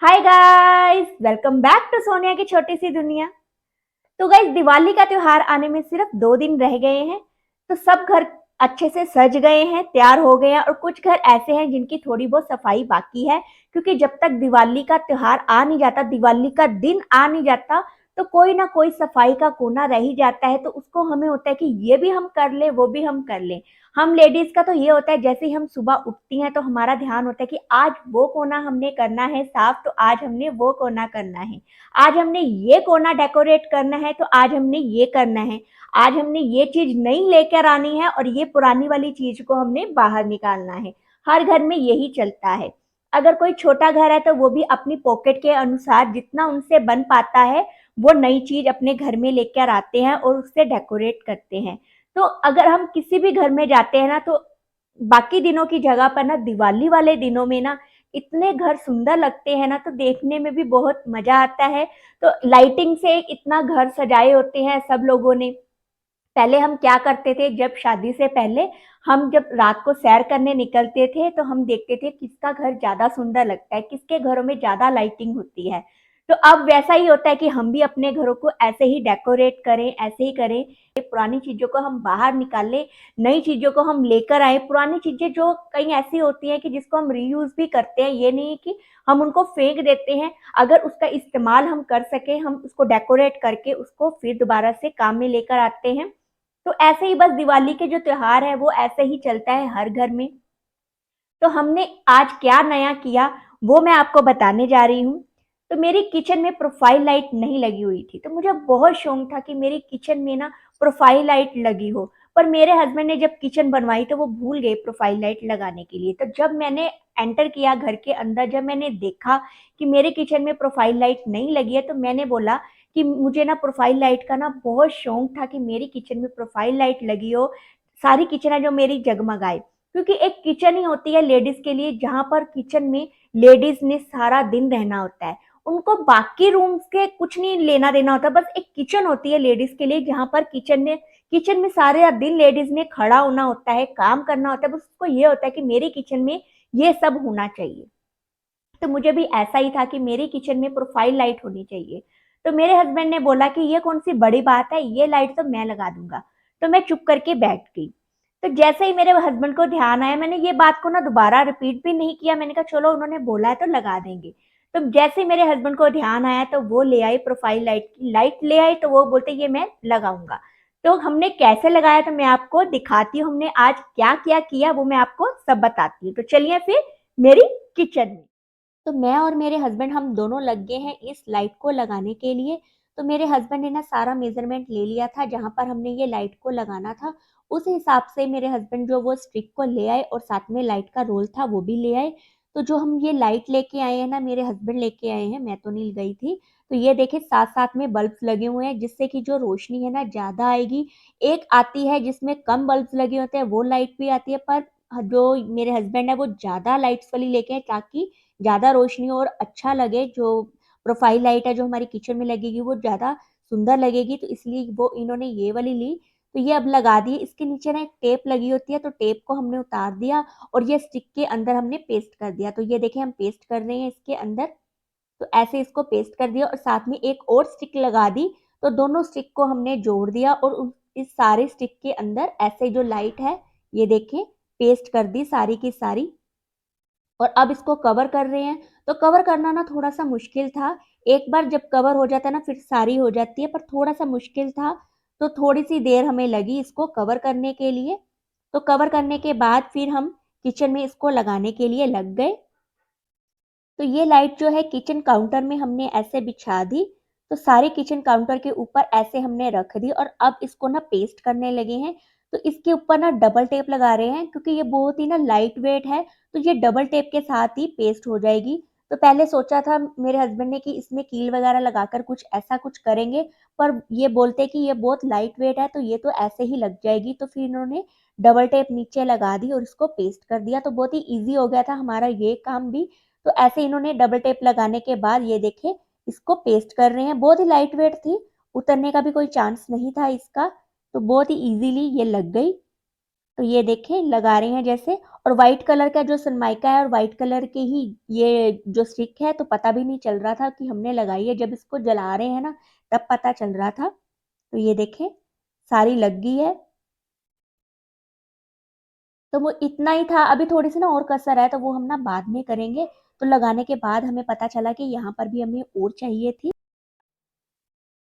Hi guys, welcome back to Sonia की छोटी सी दुनिया। तो गाइस, दिवाली का त्योहार आने में सिर्फ 2 दिन रह गए हैं। तो सब घर अच्छे से सज गए हैं, तैयार हो गए हैं, और कुछ घर ऐसे हैं जिनकी थोड़ी बहुत सफाई बाकी है। क्योंकि जब तक दिवाली का त्योहार आ नहीं जाता, दिवाली का दिन आ नहीं जाता, तो कोई ना कोई सफाई का कोना रह ही जाता है। तो उसको हमें होता है कि ये भी हम कर ले, वो भी हम कर ले। हम लेडीज का तो ये होता है, जैसे ही हम सुबह उठती हैं तो हमारा ध्यान होता है कि आज वो कोना हमने करना है साफ, तो आज हमने वो कोना करना है। आज हमने ये कोना डेकोरेट करना है, तो आज हमने ये करना है। आज हमने ये चीज नई लेकर आनी है, और ये पुरानी वाली चीज को हमने बाहर निकालना है। हर घर में यही चलता है। अगर कोई छोटा घर है तो वो भी अपनी पॉकेट के अनुसार जितना उनसे बन पाता है, वो नई चीज अपने घर में लेकर आते हैं और उससे डेकोरेट करते हैं। तो अगर हम किसी भी घर में जाते हैं ना, तो बाकी दिनों की जगह पर ना, दिवाली वाले दिनों में ना, इतने घर सुंदर लगते हैं ना, तो देखने में भी बहुत मजा आता है। तो लाइटिंग से इतना घर सजाए होते हैं सब लोगों ने। पहले हम क्या करते थे, जब शादी से पहले हम जब रात को सैर करने निकलते थे, तो हम देखते थे किसका घर ज्यादा सुंदर लगता है, किसके घरों में ज्यादा लाइटिंग होती है। तो अब वैसा ही होता है कि हम भी अपने घरों को ऐसे ही डेकोरेट करें, ऐसे ही करें। ये पुरानी चीजों को हम बाहर निकालें, नई चीजों को हम लेकर आए। पुरानी चीजें जो कई ऐसी होती हैं कि जिसको हम रीयूज भी करते हैं, ये नहीं कि हम उनको फेंक देते हैं। अगर उसका इस्तेमाल हम कर सके, हम उसको डेकोरेट करके उसको फिर दोबारा से काम में लेकर आते हैं। तो ऐसे ही बस दिवाली के जो त्योहार है वो ऐसे ही चलता है हर घर में। तो हमने आज क्या नया किया, वो मैं आपको बताने जा रही हूँ। तो मेरी किचन में प्रोफाइल लाइट नहीं लगी हुई थी, तो मुझे बहुत शौक था कि मेरी किचन में ना प्रोफाइल लाइट लगी हो। पर मेरे हस्बैंड ने जब किचन बनवाई तो वो भूल गए प्रोफाइल लाइट लगाने के लिए। तो जब मैंने एंटर किया घर के अंदर, जब मैंने देखा कि मेरे किचन में प्रोफाइल लाइट नहीं लगी है, तो मैंने बोला कि मुझे ना प्रोफाइल लाइट का ना बहुत शौक था कि मेरी किचन में प्रोफाइल लाइट लगी हो, सारी किचन है जो मेरी जगमगाए। क्योंकि एक किचन ही होती है लेडीज के लिए, जहां पर किचन में लेडीज ने सारा दिन रहना होता है। उनको बाकी रूम्स के कुछ नहीं लेना देना होता, बस एक किचन होती है लेडीज के लिए, जहां पर किचन में सारे दिन लेडीज ने खड़ा होना होता है, काम करना होता है। बस उसको ये होता है कि मेरी किचन में ये सब होना चाहिए। तो मुझे भी ऐसा ही था कि मेरी किचन में प्रोफाइल लाइट होनी चाहिए। तो मेरे हस्बैंड ने बोला कि ये कौन सी बड़ी बात है, ये लाइट तो मैं लगा दूंगा। तो मैं चुप करके बैठ गई। तो जैसे ही मेरे हस्बैंड को ध्यान आया, मैंने ये बात को ना दोबारा रिपीट भी नहीं किया। मैंने कहा चलो उन्होंने बोला है तो लगा देंगे। तो जैसे ही मेरे हस्बैंड को ध्यान आया, तो वो ले आई प्रोफाइल लाइट की लाइट ले आई, तो वो बोलते ये मैं लगाऊंगा। तो हमने कैसे लगाया तो मैं आपको दिखाती हूँ, हमने आज क्या क्या किया वो मैं आपको सब बताती हूँ। तो चलिए फिर मेरी किचन में। तो मैं और मेरे हस्बैंड हम दोनों लग गए हैं इस लाइट को लगाने के लिए। तो मेरे हस्बैंड ने ना सारा मेजरमेंट ले लिया था जहां पर हमने ये लाइट को लगाना था। उस हिसाब से मेरे हस्बैंड जो वो स्टिक को ले आए, और साथ में लाइट का रोल था वो भी ले आए। तो जो हम ये लाइट लेके आए हैं ना, मेरे हस्बैंड लेके आए हैं, मैं तो नहीं गई थी। तो ये देखिए साथ साथ में बल्ब लगे हुए हैं, जिससे कि जो रोशनी है ना ज्यादा आएगी। एक आती है जिसमें कम बल्ब लगे होते हैं, वो लाइट भी आती है, पर जो मेरे हस्बैंड है वो ज्यादा लाइट्स वाली लेके आए, ताकि ज़्यादा रोशनी और अच्छा लगे। जो प्रोफाइल लाइट है जो हमारी किचन में लगेगी वो ज़्यादा सुंदर लगेगी, तो इसलिए वो इन्होंने ये वाली ली। तो ये अब लगा दी। इसके नीचे ना एक टेप लगी होती है, तो टेप को हमने उतार दिया और ये स्टिक के अंदर हमने पेस्ट कर दिया। तो ये देखिए हम पेस्ट कर रहे हैं इसके अंदर। तो ऐसे इसको पेस्ट कर दिया और साथ में एक और स्टिक लगा दी। तो दोनों स्टिक को हमने जोड़ दिया और इस सारे स्टिक के अंदर ऐसे जो लाइट है, ये देखें, पेस्ट कर दी सारी की सारी। और अब इसको कवर कर रहे हैं। तो कवर करना ना थोड़ा सा मुश्किल था। एक बार जब कवर हो जाता है ना फिर सारी हो जाती है, पर थोड़ा सा मुश्किल था। तो थोड़ी सी देर हमें लगी इसको कवर करने के लिए। तो कवर करने के बाद फिर हम किचन में इसको लगाने के लिए लग गए। तो ये लाइट जो है किचन काउंटर में हमने ऐसे बिछा दी। तो सारे किचन काउंटर के ऊपर ऐसे हमने रख दी और अब इसको ना पेस्ट करने लगे हैं। तो इसके ऊपर ना डबल टेप लगा रहे हैं, क्योंकि ये बहुत ही ना लाइट वेट है। तो ये डबल टेप के साथ ही पेस्ट हो जाएगी। तो पहले सोचा था मेरे हस्बैंड ने कि इसमें कील वगैरह लगाकर कुछ ऐसा कुछ करेंगे, पर ये बोलते कि ये बहुत लाइट वेट है तो ये तो ऐसे ही लग जाएगी। तो फिर इन्होंने डबल टेप नीचे लगा दी और इसको पेस्ट कर दिया। तो बहुत ही ईजी हो गया था हमारा ये काम भी। तो ऐसे इन्होंने डबल टेप लगाने के बाद ये देखे इसको पेस्ट कर रहे हैं। बहुत ही लाइट वेट थी, उतरने का भी कोई चांस नहीं था इसका। तो बहुत ही इजीली ये लग गई। तो ये देखें लगा रहे हैं जैसे, और व्हाइट कलर का जो सनमाइका है और व्हाइट कलर के ही ये जो स्टिक है, तो पता भी नहीं चल रहा था कि हमने लगाई है। जब इसको जला रहे हैं ना तब पता चल रहा था। तो ये देखें सारी लग गई है। तो वो इतना ही था, अभी थोड़ी सी ना और कसर है तो वो हम ना बाद में करेंगे। तो लगाने के बाद हमें पता चला कि यहाँ पर भी हमें और चाहिए थी।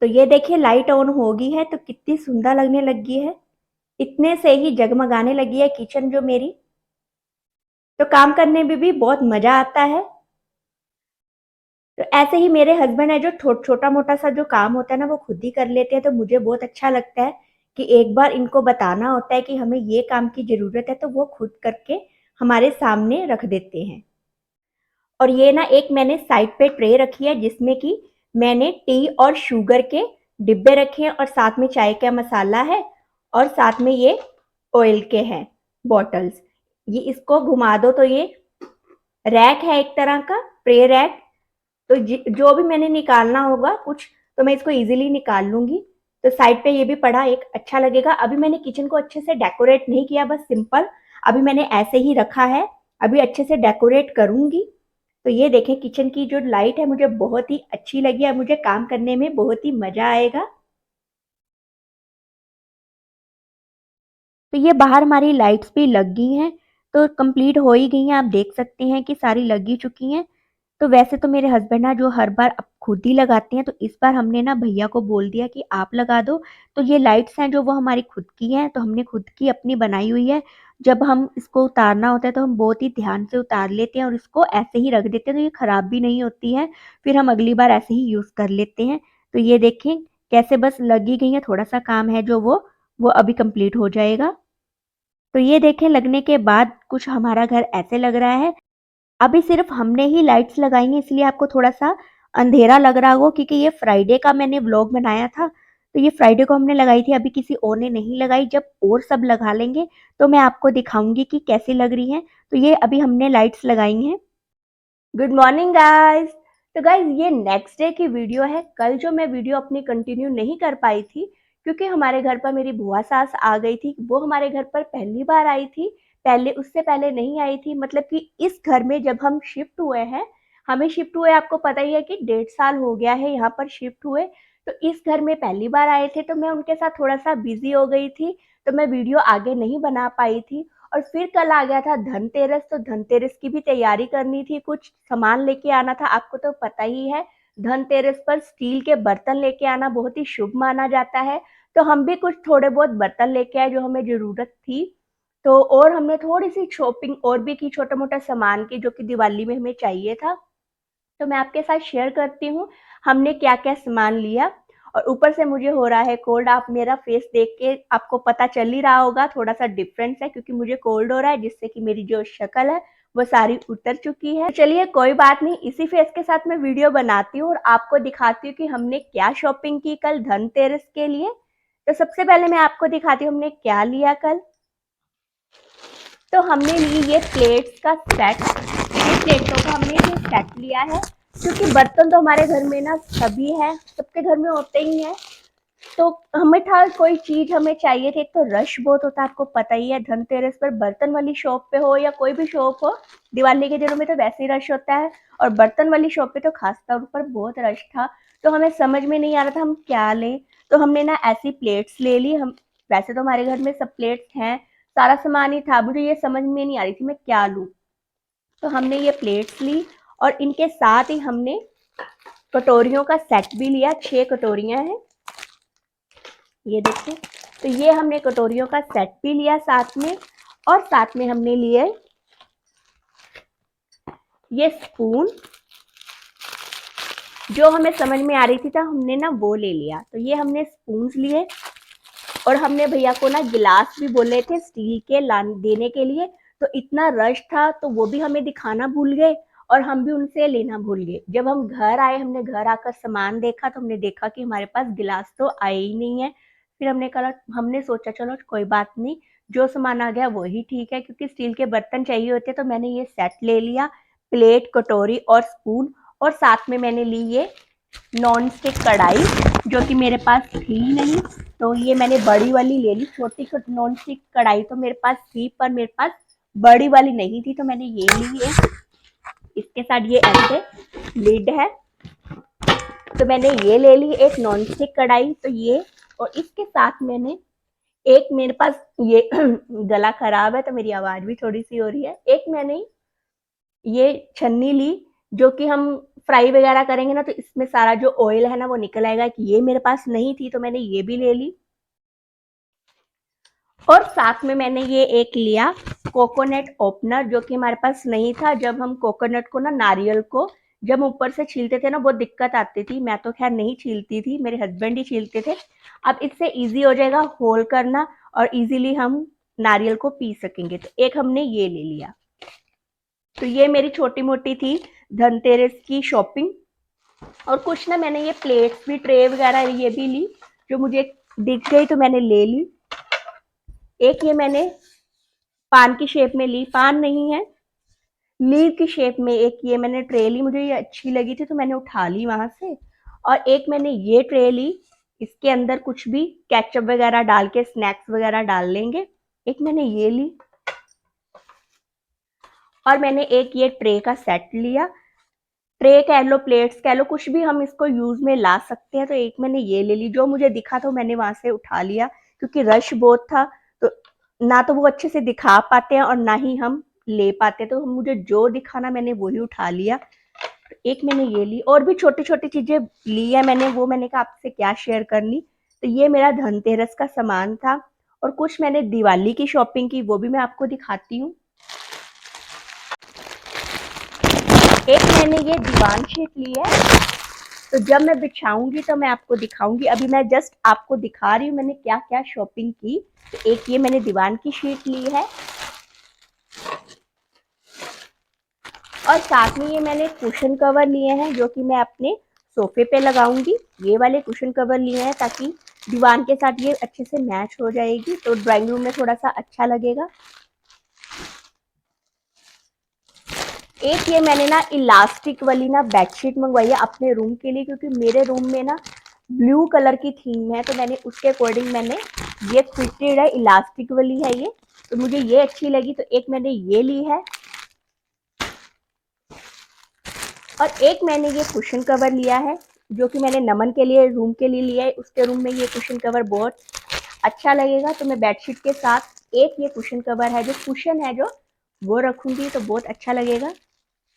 तो ये देखिए लाइट ऑन हो गई है तो कितनी सुंदर लगने लगी है। इतने से ही जगमगाने लगी है किचन जो मेरी। तो काम करने में भी बहुत मजा आता है। तो ऐसे ही मेरे हस्बैंड है जो छोटा मोटा सा जो काम होता है ना वो खुद ही कर लेते हैं। तो मुझे बहुत अच्छा लगता है कि एक बार इनको बताना होता है कि हमें ये काम की जरूरत है तो वो खुद करके हमारे सामने रख देते हैं। और ये ना एक मैंने साइड पे ट्रे रखी है जिसमें कि मैंने टी और शुगर के डिब्बे रखे हैं, और साथ में चाय का मसाला है, और साथ में ये ऑयल के हैं बॉटल्स। ये इसको घुमा दो तो ये रैक है एक तरह का, ट्रे रैक। तो जो भी मैंने निकालना होगा कुछ तो मैं इसको इजीली निकाल लूंगी। तो साइड पे ये भी पड़ा एक अच्छा लगेगा। अभी मैंने किचन को अच्छे से डेकोरेट नहीं किया, बस सिंपल अभी मैंने ऐसे ही रखा है। अभी अच्छे से डेकोरेट करूंगी। तो ये देखें किचन की जो लाइट है मुझे बहुत ही अच्छी लगी है। मुझे काम करने में बहुत ही मजा आएगा। तो ये बाहर हमारी लाइट्स भी लग गई हैं, तो कंप्लीट हो ही गई हैं। आप देख सकते हैं कि सारी लग ही चुकी हैं। तो वैसे तो मेरे हस्बैंड ना जो हर बार अब खुद ही लगाते हैं, तो इस बार हमने ना भैया को बोल दिया कि आप लगा दो। तो ये लाइट्स हैं जो वो हमारी खुद की हैं, तो हमने खुद की अपनी बनाई हुई है। जब हम इसको उतारना होता है तो हम बहुत ही ध्यान से उतार लेते हैं और इसको ऐसे ही रख देते हैं, तो ये खराब भी नहीं होती है। फिर हम अगली बार ऐसे ही यूज कर लेते हैं। तो ये देखें कैसे बस लगी गई है, थोड़ा सा काम है जो वो अभी कंप्लीट हो जाएगा। तो ये देखें लगने के बाद कुछ हमारा घर ऐसे लग रहा है। अभी सिर्फ हमने ही लाइट्स लगाई हैं इसलिए आपको थोड़ा-सा अंधेरा लग रहा होगा, क्योंकि ये फ्राइडे का मैंने व्लॉग बनाया था। तो ये फ्राइडे को हमने लगाई थी, अभी किसी और ने नहीं लगाई। जब और सब लगा लेंगे तो मैं आपको दिखाऊँगी कि कैसी लग रही हैं। तो ये अभी हमने लाइट्स लगाई हैं। Good morning guys. तो गाइस ये नेक्स्ट डे की वीडियो है। कल जो मैं वीडियो अपनी कंटिन्यू नहीं कर पाई थी क्योंकि हमारे घर पर मेरी बुआ सास आ गई थी। वो हमारे घर पर पहली बार आई थी, पहले उससे पहले नहीं आई थी। मतलब कि इस घर में जब हम शिफ्ट हुए हैं, हमें शिफ्ट हुए आपको पता ही है कि 1.5 साल हो गया है यहाँ पर शिफ्ट हुए। तो इस घर में पहली बार आए थे तो मैं उनके साथ थोड़ा सा बिजी हो गई थी, तो मैं वीडियो आगे नहीं बना पाई थी। और फिर कल आ गया था धनतेरस, तो धनतेरस की भी तैयारी करनी थी, कुछ सामान लेके आना था। आपको तो पता ही है धनतेरस पर स्टील के बर्तन लेके आना बहुत ही शुभ माना जाता है। तो हम भी कुछ थोड़े बहुत बर्तन लेके आए जो हमें जरूरत थी। तो और हमने थोड़ी सी शॉपिंग और भी की छोटा मोटा सामान की जो कि दिवाली में हमें चाहिए था। तो मैं आपके साथ शेयर करती हूँ हमने क्या क्या सामान लिया। और ऊपर से मुझे हो रहा है कोल्ड। आप मेरा फेस देख के आपको पता चल ही रहा होगा थोड़ा सा डिफरेंस है, क्योंकि मुझे कोल्ड हो रहा है जिससे कि मेरी जो शक्ल है वो सारी उतर चुकी है। चलिए कोई बात नहीं, इसी फेस के साथ मैं वीडियो बनाती हूँ और आपको दिखाती हूँ कि हमने क्या शॉपिंग की कल धनतेरस के लिए। तो सबसे पहले मैं आपको दिखाती हूँ हमने क्या लिया कल। तो हमने ली ये प्लेट्स का सेट। ये प्लेटों का हमने ये सेट लिया है क्योंकि बर्तन तो हमारे घर में ना सभी है, सबके घर में होते ही हैं। तो हमें था कोई चीज हमें चाहिए थी। एक तो रश बहुत होता है, आपको पता ही है धनतेरस पर बर्तन वाली शॉप पे हो या कोई भी शॉप हो, दिवाली के दिनों में तो वैसे ही रश होता है, और बर्तन वाली शॉप पे तो खास तौर पर बहुत रश था। तो हमें समझ में नहीं आ रहा था हम क्या लें। तो हमने ना ऐसी प्लेट्स ले ली। हम वैसे तो हमारे घर में सब प्लेट्स हैं, सारा सामान ही था, मुझे ये समझ में नहीं आ रही थी मैं क्या लूं। तो हमने ये प्लेट्स ली और इनके साथ ही हमने कटोरियों का सेट भी लिया। 6 कटोरियां हैं, ये देखिए। तो ये हमने कटोरियों का सेट भी लिया साथ में, और साथ में हमने लिए ये स्पून। जो हमें समझ में आ रही थी तो हमने ना वो ले लिया। तो ये हमने स्पून्स लिए, और हमने भैया को ना गिलास भी बोले थे स्टील के लाने देने के लिए। तो इतना रश था तो वो भी हमें दिखाना भूल गए और हम भी उनसे लेना भूल गए। जब हम घर आए, हमने घर आकर सामान देखा तो हमने देखा कि हमारे पास गिलास तो आए ही नहीं है। फिर हमने सोचा चलो कोई बात नहीं, जो सामान आ गया वही ठीक है, क्योंकि स्टील के बर्तन चाहिए होते। तो मैंने ये सेट ले लिया, प्लेट कटोरी और स्पून। और साथ में मैंने ली ये नॉन स्टिक कढ़ाई जो कि मेरे पास थी नहीं। तो ये मैंने बड़ी वाली ले ली। छोटी नॉन स्टिक कढ़ाई तो मेरे पास थी, पर मेरे पास बड़ी वाली नहीं थी, तो मैंने ये ली है। इसके साथ ये ऐसे लिड है, तो मैंने ये ले ली एक नॉन स्टिक कढ़ाई। तो ये, और इसके साथ मैंने एक, मेरे पास ये गला खराब है तो मेरी आवाज भी थोड़ी सी हो रही है। एक मैंने ये छन्नी ली, जो कि हम फ्राई वगैरह करेंगे ना, तो इसमें सारा जो ऑयल है ना वो निकल आएगा। कि ये मेरे पास नहीं थी तो मैंने ये भी ले ली। और साथ में मैंने ये एक लिया कोकोनट ओपनर, जो कि हमारे पास नहीं था। जब हम कोकोनट को ना, नारियल को जब ऊपर से छीलते थे ना, बहुत दिक्कत आती थी। मैं तो खैर नहीं छीलती थी, मेरे हस्बैंड ही छीलते थे। अब इससे इजी हो जाएगा होल करना, और इजीली हम नारियल को पी सकेंगे। तो एक हमने ये ले लिया। तो ये मेरी छोटी मोटी थी धनतेरस की शॉपिंग। और कुछ ना मैंने ये प्लेट्स भी, ट्रे वगैरह ये भी ली, जो मुझे दिख गई तो मैंने ले ली। एक ये मैंने पान की शेप में ली, पान नहीं है, लीव की शेप में एक ये मैंने ट्रे ली। मुझे ये अच्छी लगी थी तो मैंने उठा ली वहां से। और एक मैंने ये ट्रे ली, इसके अंदर कुछ भी केचप वगैरह डाल के स्नैक्स वगैरह डाल लेंगे। एक मैंने ये ली। और मैंने एक ये ट्रे का सेट लिया। ट्रे कह लो, प्लेट्स कह लो, कुछ भी हम इसको यूज में ला सकते हैं। तो एक मैंने ये ले ली, जो मुझे दिखा तो मैंने वहां से उठा लिया, क्योंकि रश बहुत था। तो ना तो वो अच्छे से दिखा पाते हैं और ना ही हम ले पाते, तो मुझे जो दिखाना मैंने वही उठा लिया। एक मैंने ये ली, और भी छोटी छोटी चीजें ली है मैंने, वो मैंने कहा आपसे क्या शेयर करनी। तो ये मेरा धनतेरस का सामान था। और कुछ मैंने दिवाली की शॉपिंग की, वो भी मैं आपको दिखाती हूँ। एक मैंने ये दीवान शीट ली है, तो जब मैं बिछाऊंगी तो मैं आपको दिखाऊंगी। अभी मैं जस्ट आपको दिखा रही हूँ मैंने क्या क्या शॉपिंग की। तो एक ये मैंने दीवान की शीट ली है, और साथ में ये मैंने कुशन कवर लिए हैं, जो कि मैं अपने सोफे पे लगाऊंगी। ये वाले कुशन कवर लिए हैं ताकि दीवान के साथ ये अच्छे से मैच हो जाएगी, तो ड्राइंग रूम में थोड़ा सा अच्छा लगेगा। एक ये मैंने ना इलास्टिक वाली ना बेडशीट मंगवाई है अपने रूम के लिए, क्योंकि मेरे रूम में ना ब्लू कलर की थीम है, तो मैंने उसके अकॉर्डिंग मैंने ये फिटेड है, इलास्टिक वाली है ये, तो मुझे ये अच्छी लगी। तो एक मैंने ये ली है। और एक मैंने ये कुशन कवर लिया है, जो कि मैंने नमन के लिए, रूम के लिए लिया है। उसके रूम में ये कुशन कवर बहुत अच्छा लगेगा, तो मैं बेडशीट के साथ एक ये कुशन कवर है, जो कुशन है जो, वो रखूंगी तो बहुत अच्छा लगेगा।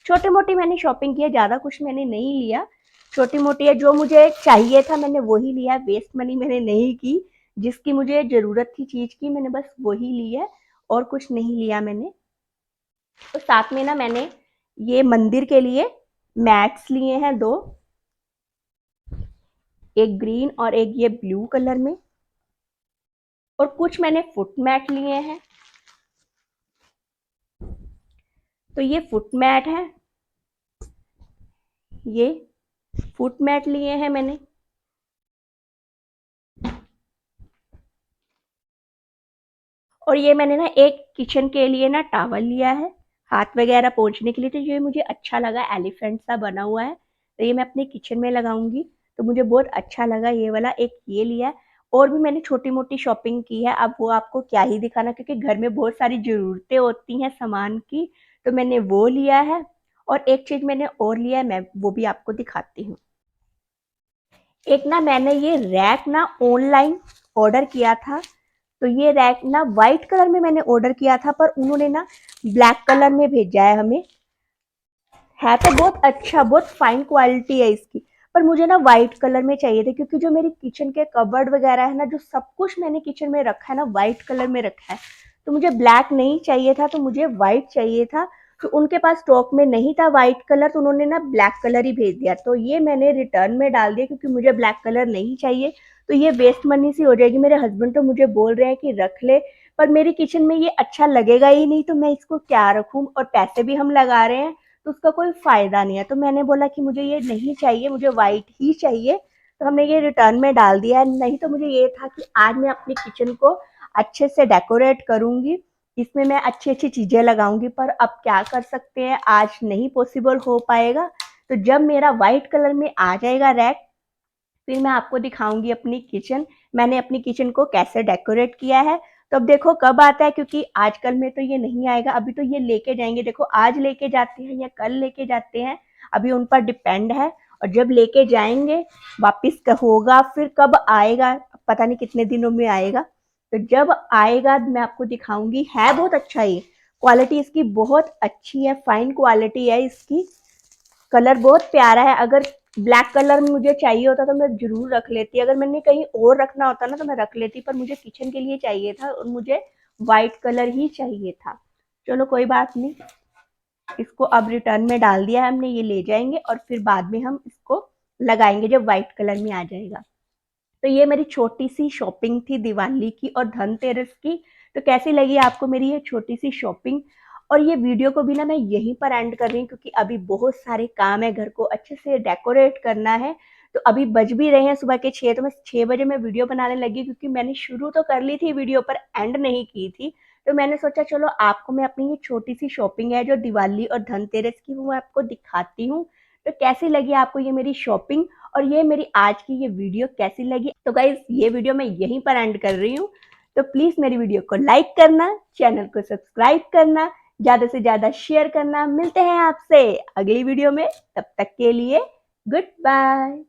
छोटी मोटी मैंने शॉपिंग की है, ज़्यादा कुछ मैंने नहीं लिया। छोटी मोटी है, जो मुझे चाहिए था मैंने वही लिया, वेस्ट मनी मैंने नहीं की। जिसकी मुझे ज़रूरत थी चीज़ की, मैंने बस वही ली है, और कुछ नहीं लिया मैंने। तो साथ में ना मैंने ये मंदिर के लिए मैट्स लिए हैं दो, एक ग्रीन और एक ये ब्लू कलर में। और कुछ मैंने फुट मैट लिए हैं। तो ये फुट मैट है, ये फुट मैट लिए हैं मैंने। और ये मैंने ना एक किचन के लिए ना टॉवल लिया है, हाथ वगैरह पोंछने के लिए। तो ये मुझे अच्छा लगा, एलिफेंट सा बना हुआ है, तो ये मैं अपने किचन में लगाऊंगी, तो मुझे बहुत अच्छा लगा ये वाला। एक ये लिया है। और भी मैंने छोटी मोटी शॉपिंग की है, अब वो आपको क्या ही दिखाना, क्योंकि घर में बहुत सारी जरूरतें होती हैं सामान की, तो मैंने वो लिया है। और एक चीज मैंने और लिया है, मैं वो भी आपको दिखाती हूँ। एक ना मैंने ये रैक ना ऑनलाइन ऑर्डर किया था। तो ये रैक ना वाइट कलर में मैंने ऑर्डर किया था, पर उन्होंने ना ब्लैक कलर में भेजा है हमें। है तो बहुत अच्छा, बहुत फाइन क्वालिटी है इसकी, पर मुझे ना वाइट कलर में चाहिए थे, क्योंकि जो मेरी किचन के कबर्ड वगैरह है ना, जो सब कुछ मैंने किचन में रखा है ना, वाइट कलर में रखा है। तो मुझे ब्लैक नहीं चाहिए था, तो मुझे वाइट चाहिए था। तो उनके पास स्टॉक में नहीं था वाइट कलर, तो उन्होंने ना ब्लैक कलर ही भेज दिया। तो ये मैंने रिटर्न में डाल दिया, क्योंकि मुझे ब्लैक कलर नहीं चाहिए। तो ये वेस्ट मनी सी हो जाएगी। मेरे हस्बैंड तो मुझे बोल रहे हैं कि रख ले, पर मेरी किचन में ये अच्छा लगेगा ही नहीं, तो मैं इसको क्या रखूं, और पैसे भी हम लगा रहे हैं, तो उसका कोई फायदा नहीं है। तो मैंने बोला कि मुझे ये नहीं चाहिए, मुझे वाइट ही चाहिए। तो हमने ये रिटर्न में डाल दिया है। नहीं तो मुझे ये था कि आज मैं अपनी किचन को अच्छे से डेकोरेट करूंगी, इसमें मैं अच्छी अच्छी चीजें लगाऊंगी, पर अब क्या कर सकते हैं, आज नहीं पॉसिबल हो पाएगा। तो जब मेरा व्हाइट कलर में आ जाएगा रैक, फिर मैं आपको दिखाऊंगी अपनी किचन, मैंने अपनी किचन को कैसे डेकोरेट किया है। तो अब देखो कब आता है, क्योंकि आजकल में तो ये नहीं आएगा, अभी तो ये लेके जाएंगे, देखो आज लेके जाते हैं या कल लेके जाते हैं, अभी उन पर डिपेंड है। और जब लेके जाएंगे वापिस होगा, फिर कब आएगा पता नहीं कितने दिनों में आएगा। तो जब आएगा मैं आपको दिखाऊंगी। है बहुत अच्छा, ये क्वालिटी इसकी बहुत अच्छी है, फाइन क्वालिटी है इसकी, कलर बहुत प्यारा है। अगर ब्लैक कलर मुझे चाहिए होता तो मैं जरूर रख लेती, अगर मैंने कहीं और रखना होता ना तो मैं रख लेती, पर मुझे किचन के लिए चाहिए था और मुझे व्हाइट कलर ही चाहिए था। चलो कोई बात नहीं, इसको अब रिटर्न में डाल दिया है हमने, ये ले जाएंगे और फिर बाद में हम इसको लगाएंगे जब व्हाइट कलर में आ जाएगा। तो ये मेरी छोटी सी शॉपिंग थी दिवाली की और धनतेरस की। तो कैसी लगी आपको मेरी ये छोटी सी शॉपिंग। और ये वीडियो को भी ना मैं यहीं पर एंड कर रही हूँ, क्योंकि अभी बहुत सारे काम है, घर को अच्छे से डेकोरेट करना है। तो अभी बज भी रहे हैं सुबह के 6, तो मैं 6 बजे मैं वीडियो बनाने लगी, क्योंकि मैंने शुरू तो कर ली थी वीडियो पर एंड नहीं की थी। तो मैंने सोचा चलो आपको मैं अपनी ये छोटी सी शॉपिंग है जो दिवाली और धनतेरस की, वो मैं आपको दिखाती हूँ। तो कैसी लगी आपको ये मेरी शॉपिंग और ये मेरी आज की ये वीडियो कैसी लगी। तो गाइज ये वीडियो मैं यहीं पर एंड कर रही हूँ। तो प्लीज मेरी वीडियो को लाइक करना, चैनल को सब्सक्राइब करना, ज्यादा से ज्यादा शेयर करना। मिलते हैं आपसे अगली वीडियो में, तब तक के लिए गुड बाय।